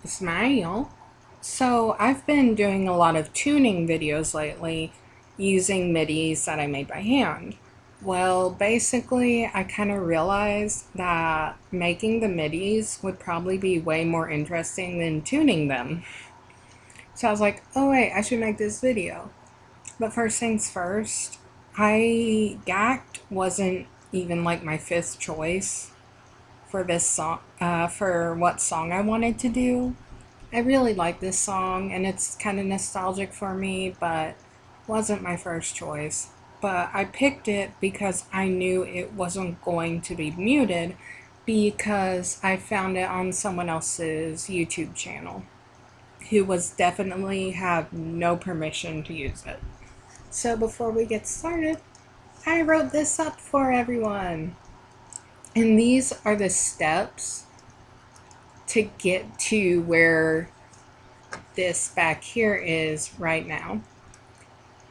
Smile. So I've been doing a lot of tuning videos lately using MIDIs that I made by hand. Well, basically, I kind of realized that making the MIDIs would probably be way more interesting than tuning them. So I was like, oh wait, I should make this video. But first things first, GACT wasn't even like my fifth choice for this song, for what song I wanted to do. I really like this song and it's kind of nostalgic for me, but wasn't my first choice. But I picked it because I knew it wasn't going to be muted because I found it on someone else's YouTube channel who was definitely have no permission to use it. So before we get started, I wrote this up for everyone. And these are the steps to get to where this back here is right now.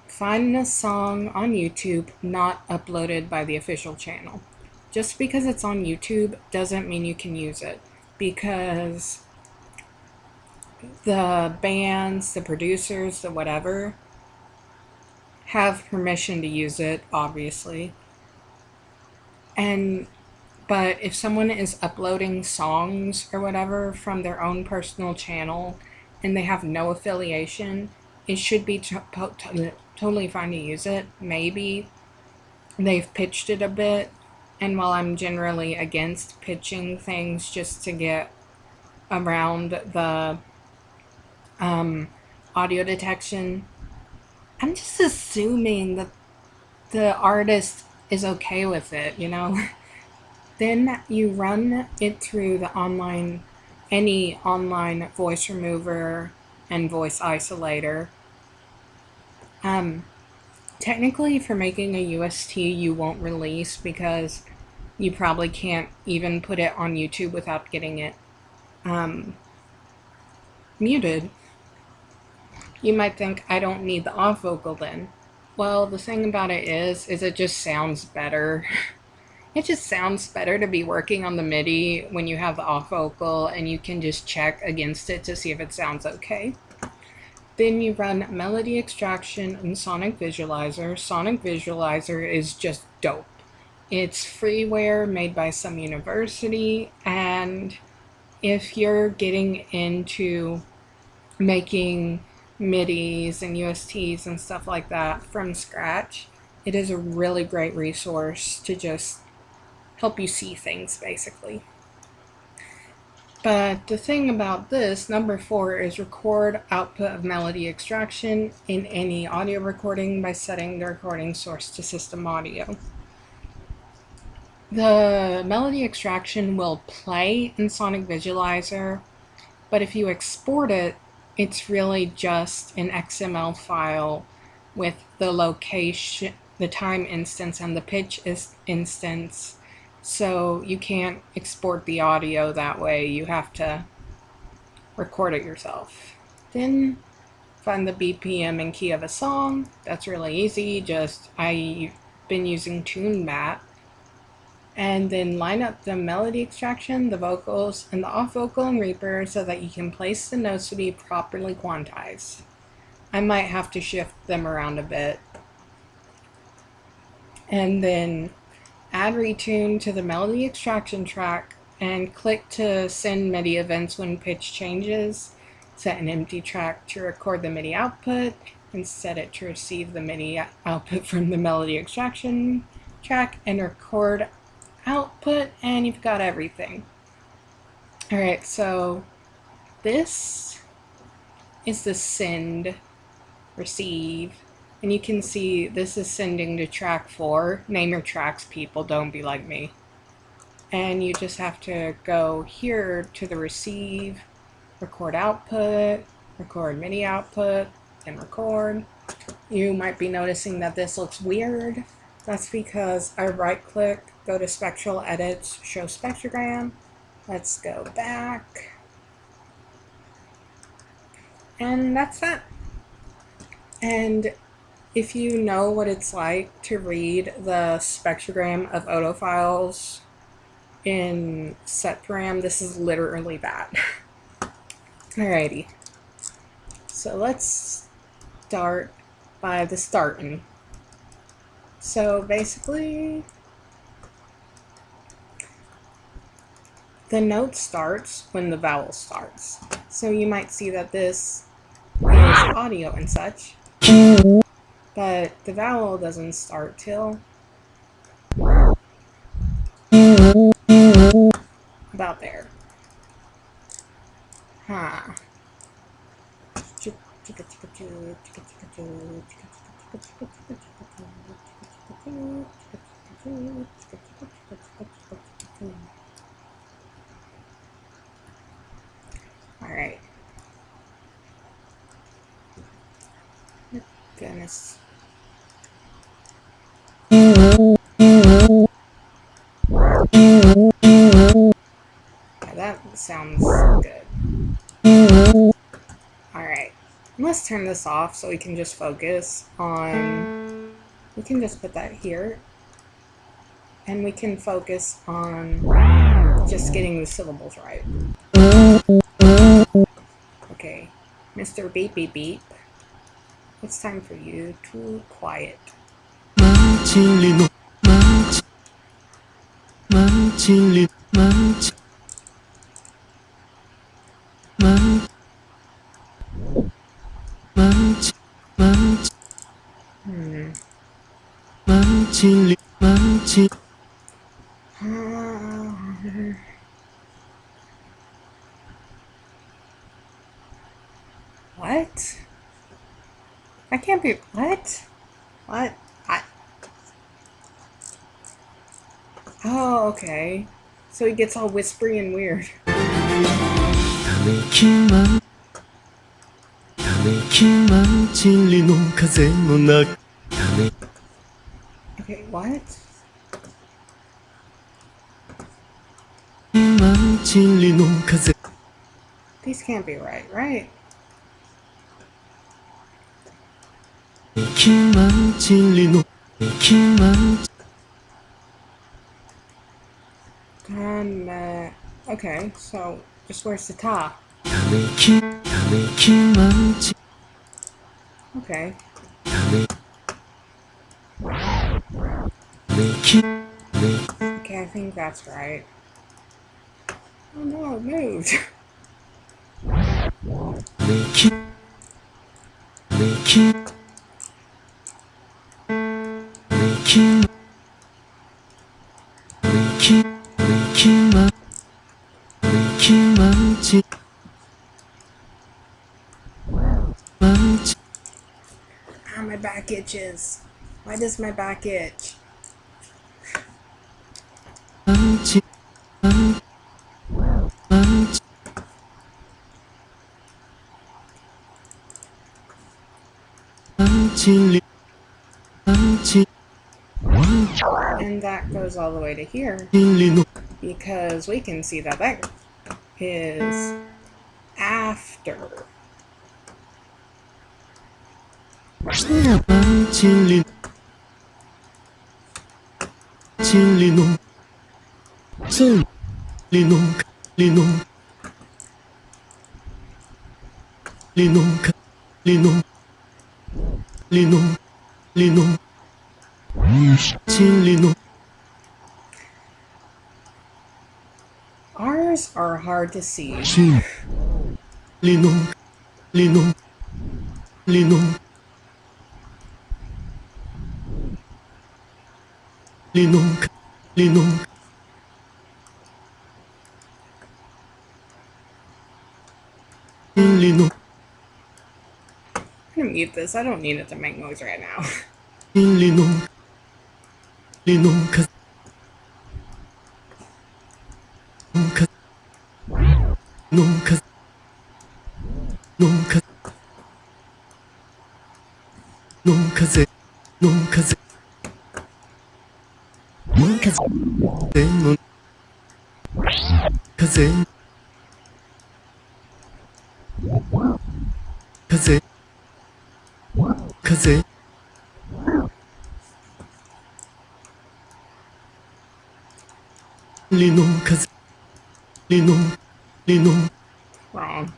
Find a song on YouTube not uploaded by the official channel. Just because it's on YouTube doesn't mean you can use it, because the bands, the producers, the whatever have permission to use it, obviously. But if someone is uploading songs or whatever from their own personal channel and they have no affiliation, it should be totally fine to use it. Maybe they've pitched it a bit, and while I'm generally against pitching things just to get around the audio detection, I'm just assuming that the artist is okay with it, you know? Then you run it through any online voice remover and voice isolator. Technically, for making a UST, you won't release because you probably can't even put it on YouTube without getting it muted. You might think, I don't need the off vocal then. Well, the thing about it is it just sounds better. It just sounds better to be working on the MIDI when you have the off vocal and you can just check against it to see if it sounds okay. Then you run Melody Extraction and Sonic Visualizer. Sonic Visualizer is just dope. It's freeware made by some university, and if you're getting into making MIDIs and USTs and stuff like that from scratch, it is a really great resource to just help you see things, basically. But the thing about this, number 4, is record output of melody extraction in any audio recording by setting the recording source to system audio. The melody extraction will play in Sonic Visualizer, but if you export it, it's really just an XML file with the location, the time instance, and the pitch instance. So you can't export the audio that way. You have to record it yourself. Then find the BPM and key of a song. That's really easy. I've been using TuneMat. And then line up the melody extraction, the vocals, and the off vocal and Reaper so that you can place the notes to be properly quantized. I might have to shift them around a bit. And then add retune to the melody extraction track and click to send MIDI events when pitch changes. Set an empty track to record the MIDI output and set it to receive the MIDI output from the melody extraction track and record output, and you've got everything. Alright, so this is the send, receive, and you can see this is sending to track 4. Name your tracks, people, don't be like me. And you just have to go here to the receive, record output, record MIDI output, and record. You might be noticing that this looks weird. That's because I right click, go to spectral edits, show spectrogram. Let's go back. And that's that. And if you know what it's like to read the spectrogram of audio files in SetParam, this is literally that. Alrighty. So let's start by the starting. So basically, the note starts when the vowel starts. So you might see that this is audio and such, but the vowel doesn't start till about there. Huh. Alright. Goodness. Yeah, that sounds good. Alright. Let's turn this off so we can just focus on... We can just put that here. And we can focus on just getting the syllables right. Okay. Mr. Beep Beep Beep. It's time for you to quiet. What? I can't be... What? What? Oh, okay. So he gets all whispery and weird. Okay, what? These can't be right, right? Okay, so just where's the ta? Okay. Okay, I think that's right. Oh no, it moved. Ah, my back itches. Why does my back itch? And that goes all the way to here, because we can see that that is after. Ours are hard to see. I'm gonna mute this. I don't need it to make noise right now. Wrong.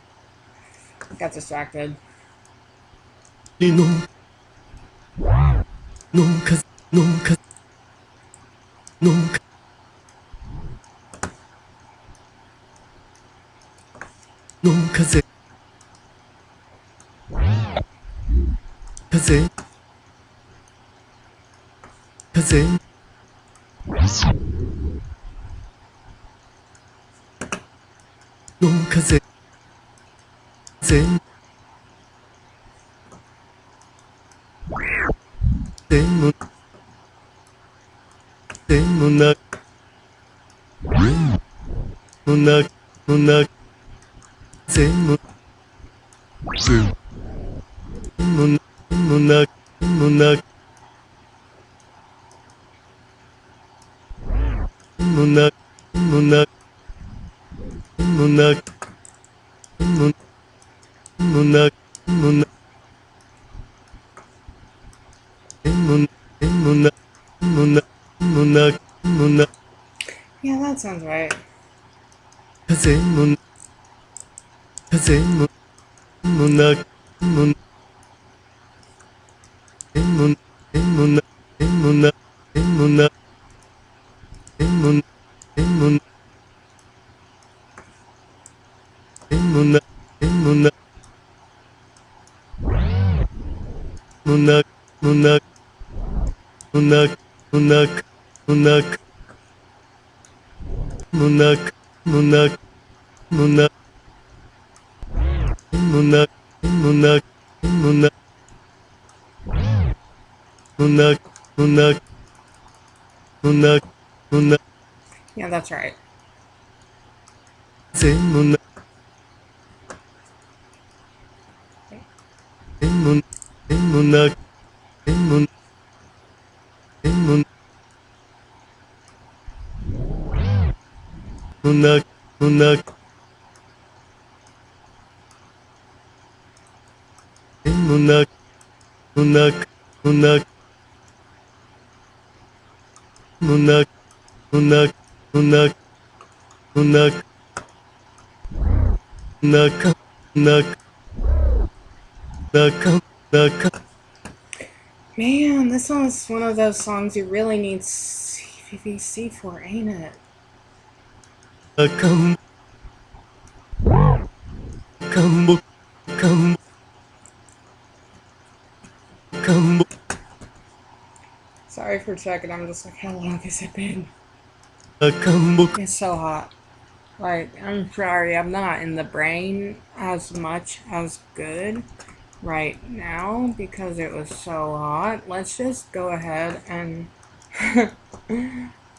Got distracted. Yeah, that sounds right. Yeah, that's right. Man, this one's one of those songs you really need CVC for, ain't it? Sorry for checking. I'm just like, how long has it been? It's so hot. Like, I'm sorry, I'm not in the brain as much as good right now because it was so hot. Let's just go ahead and...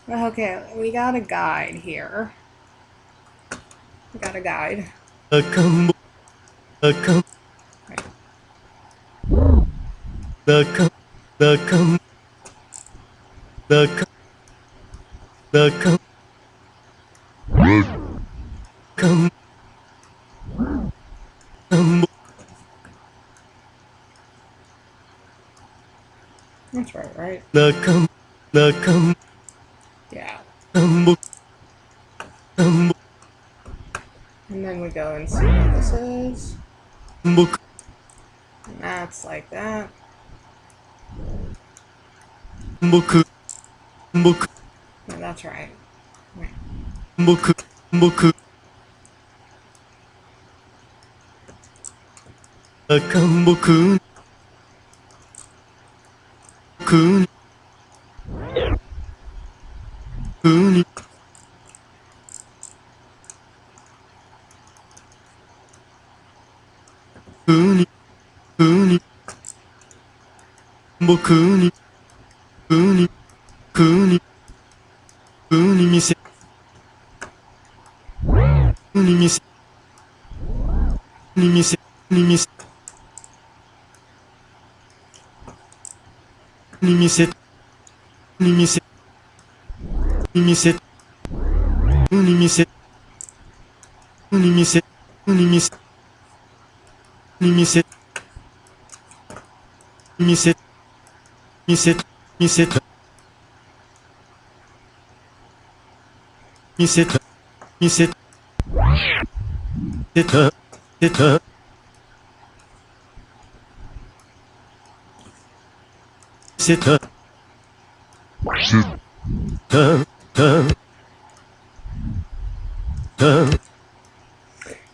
Okay, we got a guide here. We got a guide. That's right, right? Yeah. And then we go and see what this is. And that's like that. Yeah, that's right. Right.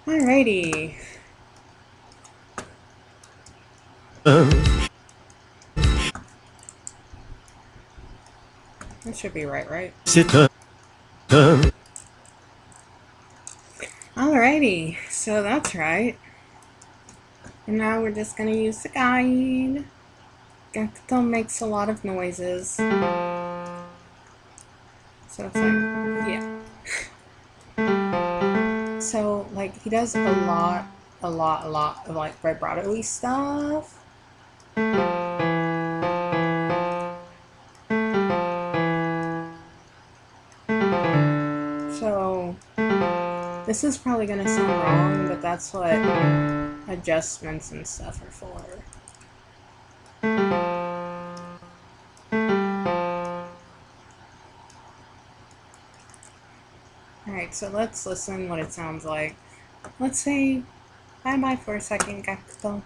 Alrighty. That should be right? Alrighty, so that's right. And now we're just gonna use the guide. Gakuto makes a lot of noises. So it's like, yeah. So, like, he does a lot of, like, vibrato-y stuff. So, this is probably gonna sound wrong, but that's what adjustments and stuff are for. Alright, so let's listen what it sounds like. Let's say bye-bye for a second, Gakuto.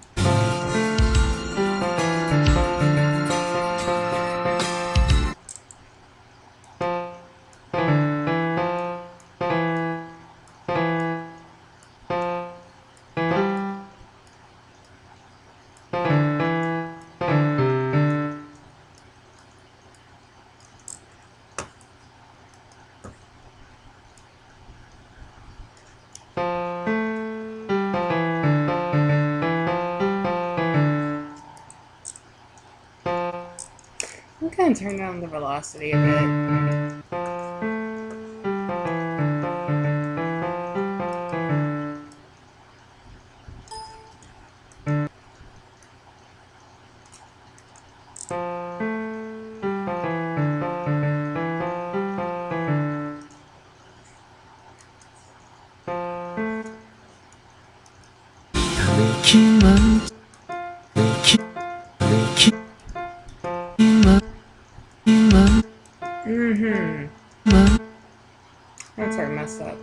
I'm gonna turn down the velocity a bit. That's where I messed up.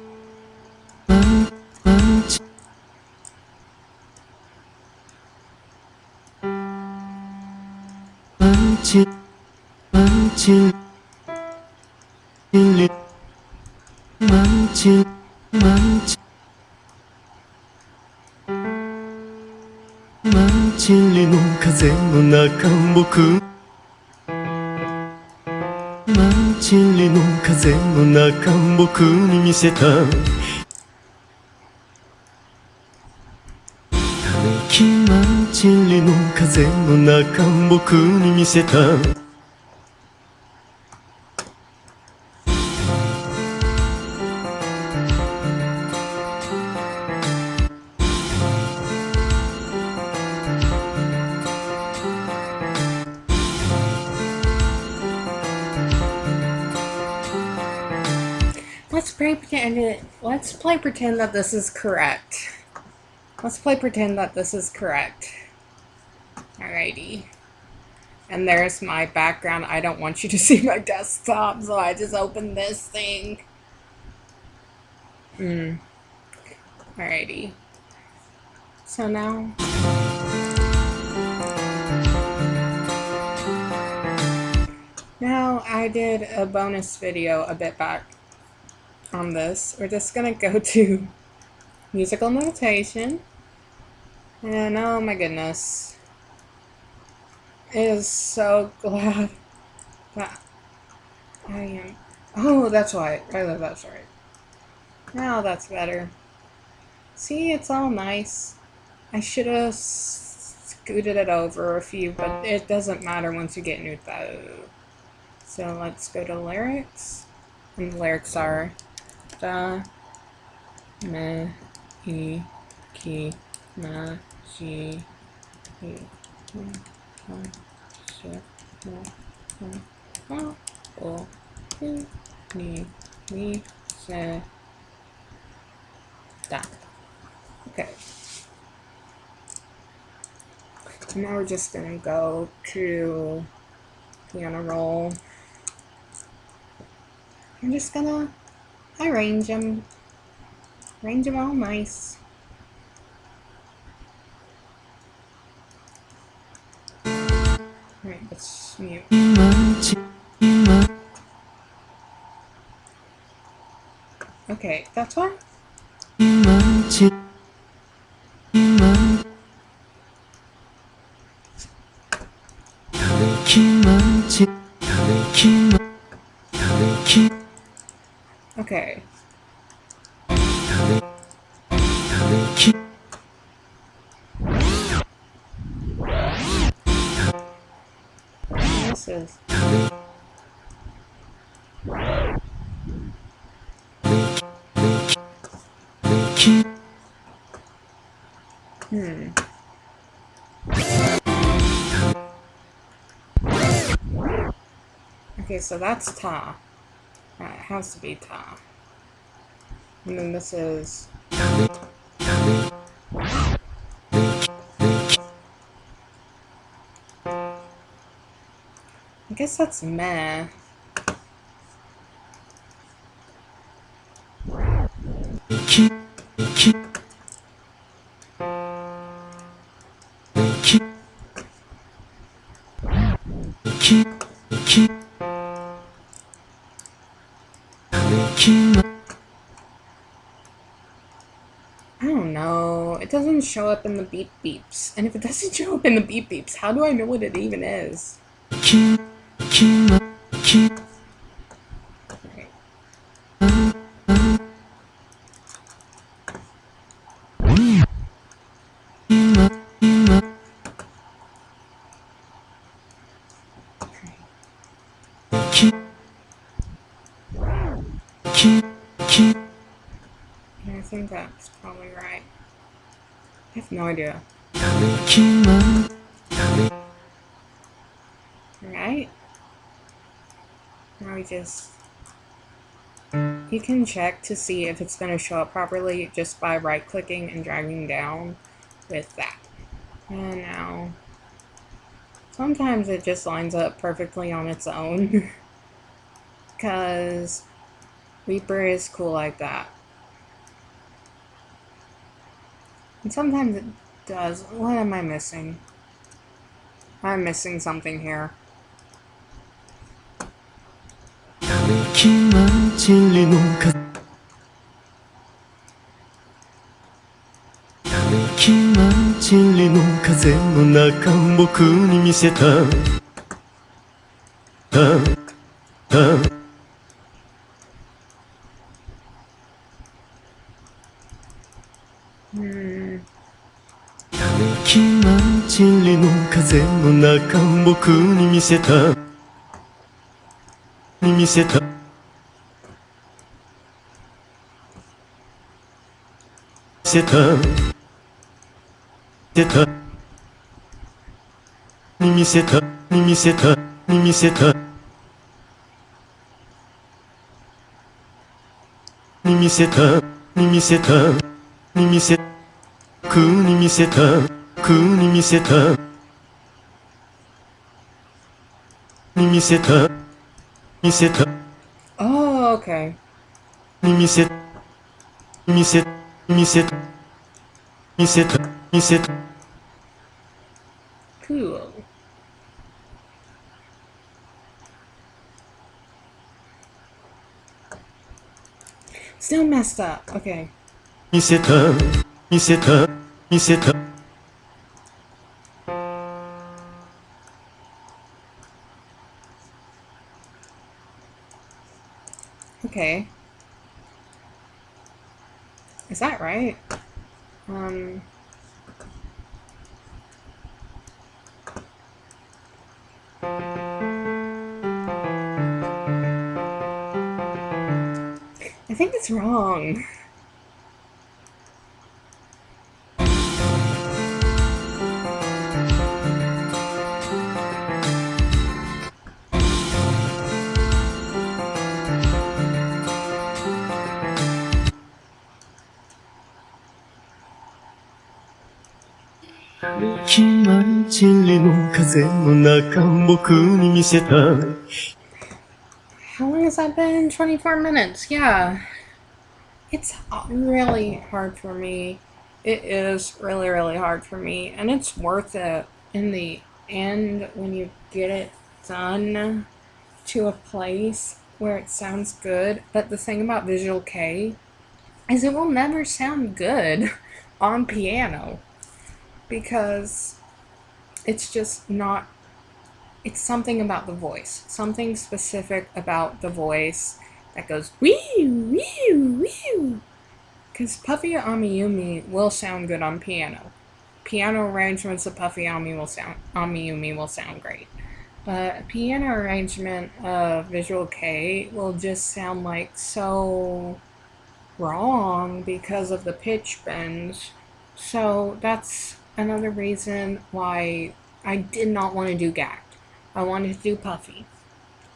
Let's play pretend that this is correct. Let's play pretend that this is correct. Alrighty. And there's my background. I don't want you to see my desktop, so I just opened this thing. Alrighty. So now... Now I did a bonus video a bit back on this. We're just gonna go to musical notation. And oh my goodness. I am so glad that I am... Oh, that's right. That's right. Now that's better. See, it's all nice. I should have scooted it over a few, but it doesn't matter once you get new UTAU. So let's go to lyrics. And the lyrics are da, me, I, ki, na, ji, hi, ni, se, da. Okay. Now we're just gonna go to piano roll. I'm just gonna arrange them all nice. Alright, let's mute. Okay, that's why? Okay. This is... Okay, so that's ta. It has to be ta. And then this is... I guess that's meh. I don't know. It doesn't show up in the beep beeps. And if it doesn't show up in the beep beeps, how do I know what it even is? Okay. I think that's probably right. I have no idea. Right? Now we just... You can check to see if it's going to show up properly just by right-clicking and dragging down with that. And now... Sometimes it just lines up perfectly on its own. Because Reaper is cool like that. And sometimes it does. What am I missing? I'm missing something here. Oh, okay. Cool. Still messed up. Okay. Okay. Is that right? I think it's wrong. How long has that been? 24 minutes. Yeah. It's really hard for me. It is really, really hard for me. And it's worth it in the and when you get it done to a place where it sounds good. But the thing about Visual K is it will never sound good on piano because it's just not, it's something about the voice, something specific about the voice that goes wee wee wee. Because Puffy Amiyumi will sound good on piano. Piano arrangements of Puffy Amiyumi will sound great. But a piano arrangement of Visual K will just sound like so wrong because of the pitch bends. So that's another reason why I did not want to do gacked. I wanted to do Puffy.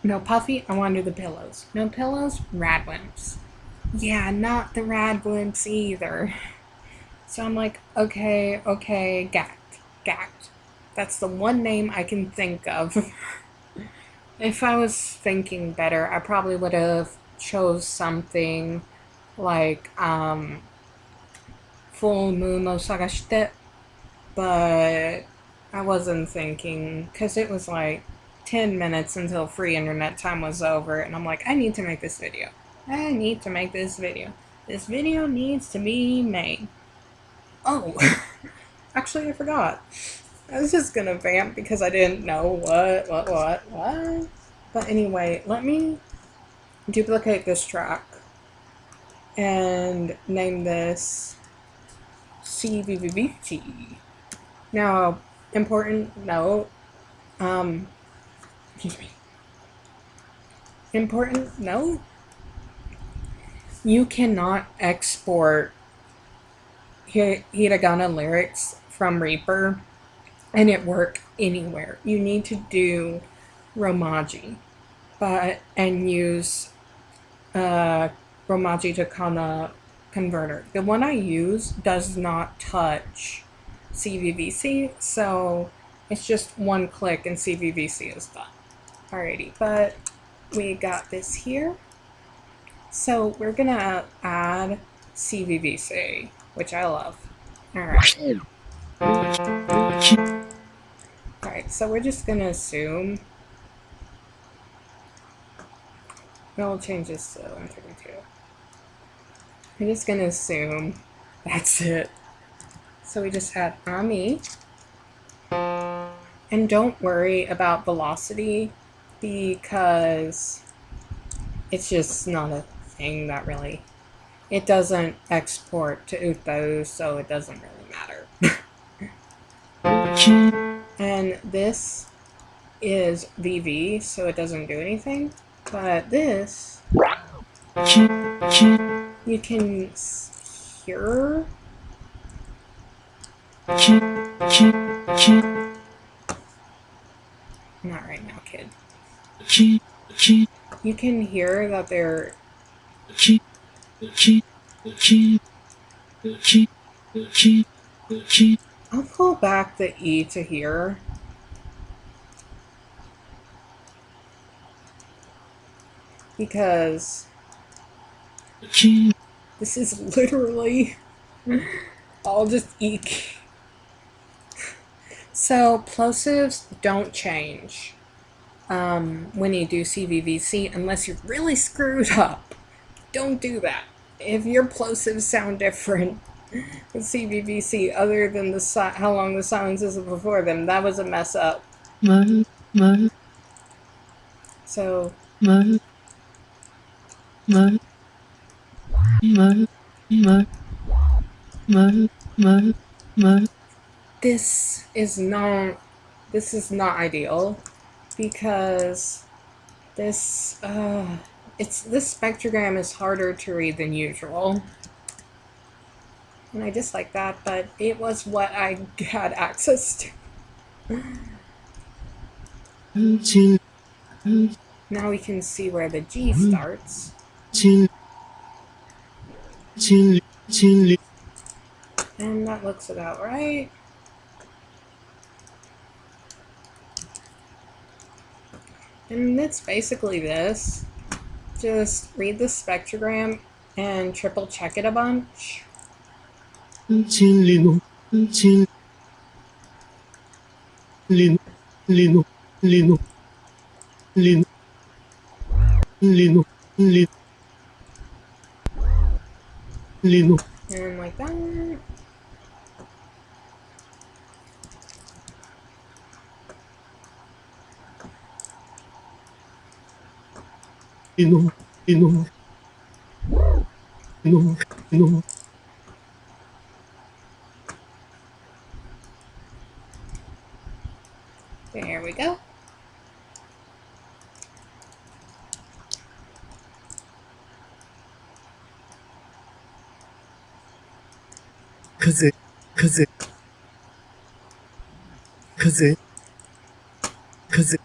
No Puffy, I wanted the pillows. No pillows, Radwimps. Yeah, not the Radwimps either. So I'm like, okay, gacked. That's the one name I can think of. If I was thinking better, I probably would have chose something like Full Moon no Sagashite, but I wasn't thinking because it was like 10 minutes until free internet time was over, and I'm like, I need to make this video. I need to make this video. This video needs to be made. Oh, actually, I forgot. I was just gonna vamp because I didn't know what. But anyway, let me duplicate this track and name this CVVT. Now, important note, excuse me. Important note, you cannot export hiragana lyrics from Reaper and it work anywhere. You need to do Romaji, and use Romaji to Kana converter. The one I use does not touch CVVC, so it's just one click and CVVC is done. Alrighty, but we got this here. So we're gonna add CVVC, which I love. Alright. Alright, so we're just gonna assume. We'll change this to 132. We're just gonna assume that's it. So we just had Ami. And don't worry about velocity because it's just not a thing that really, it doesn't export to UTAU, so it doesn't really matter. And this is VV, so it doesn't do anything. But this, you can hear. Not right now, kid. You can hear that they're. I'll pull back the E to here. Because this is literally all just eek. So plosives don't change when you do CVVC unless you're really screwed up. Don't do that. If your plosives sound different with CVVC other than how long the silence is before them, that was a mess up. So this is not ideal because this this spectrogram is harder to read than usual. And I dislike that, but it was what I had access to. Now we can see where the G starts. And that looks about right. And it's basically this. Just read the spectrogram and triple check it a bunch. Lino, Lino, Lino, Lino, Lino, Lino, And like that. Lino, Lino, Lino, Lino, There we go. Kaze, Kaze, Kaze, Kaze,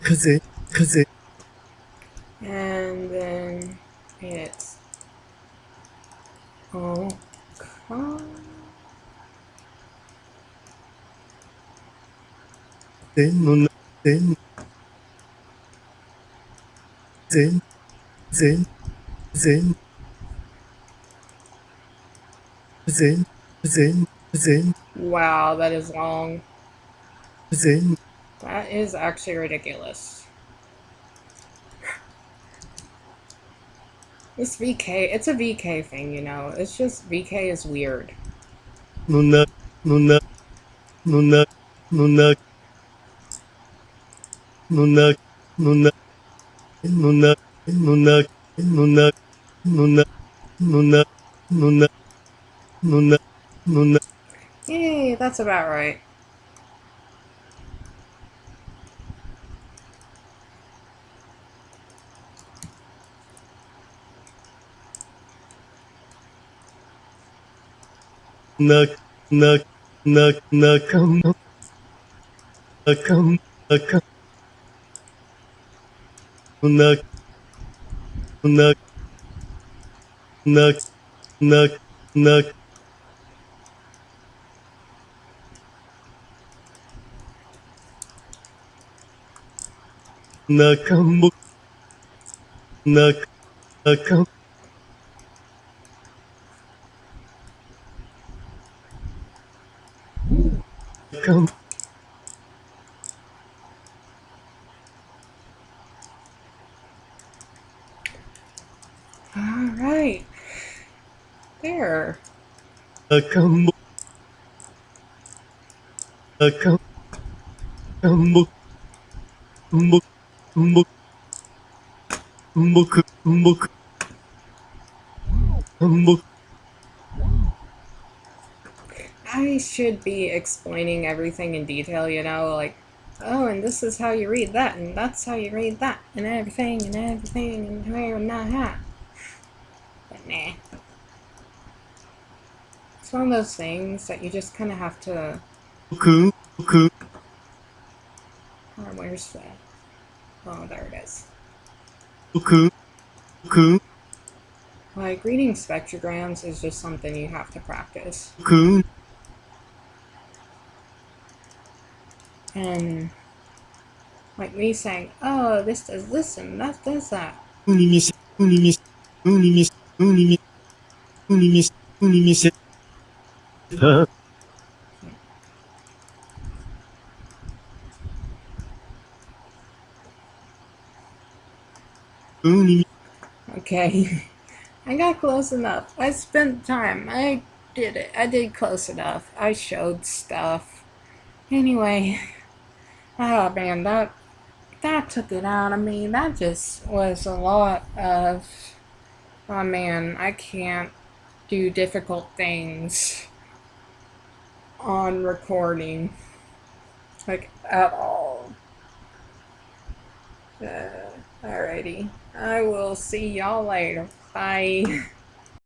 Kaze, Kaze, And then it's oh come. Zen, Zen, Zen, Zen, Zen, Zen, Zen, Zen, Wow, that is long. Zen, That is actually ridiculous. This VK, it's a VK thing, you know. It's just VK is weird. Nuna, Nuna, Nuna, Nuna, Nuna, Nuna, Nuna, Nuna, Nuna, Nuna, Nuna, Nuna, Nuna, Nuna, Yay, that's about right. Nak, Nak, Nak, Nakam, Nakam, Nakam, Nak, Nak, Nak, Nak, Nak, Nakam, Nak, Nakam, Nakam, Alright. There. Nakam, Nakam, Nakam, Mbuk, Mbuk, Mbuk, Mbuk, Mbuk, I should be explaining everything in detail, you know, like, oh, and this is how you read that, and that's how you read that, and everything, and that. But nah. It's one of those things that you just kind of have to. Ku, Ku, Oh, where's that? Oh, there it is. Ku, Ku, Like, reading spectrograms is just something you have to practice. Ku, And, like, me saying, oh, this does this and that does that. Unimis, Unimis, Unimis, Unimis, Unimis, Unimis, Unimis, Okay, I got close enough. I spent time. I did it. I did close enough. I showed stuff. Anyway, oh man, that took it out of me. That just was a lot of. Oh man, I can't do difficult things on recording, like at all. Alrighty, I will see y'all later. Bye.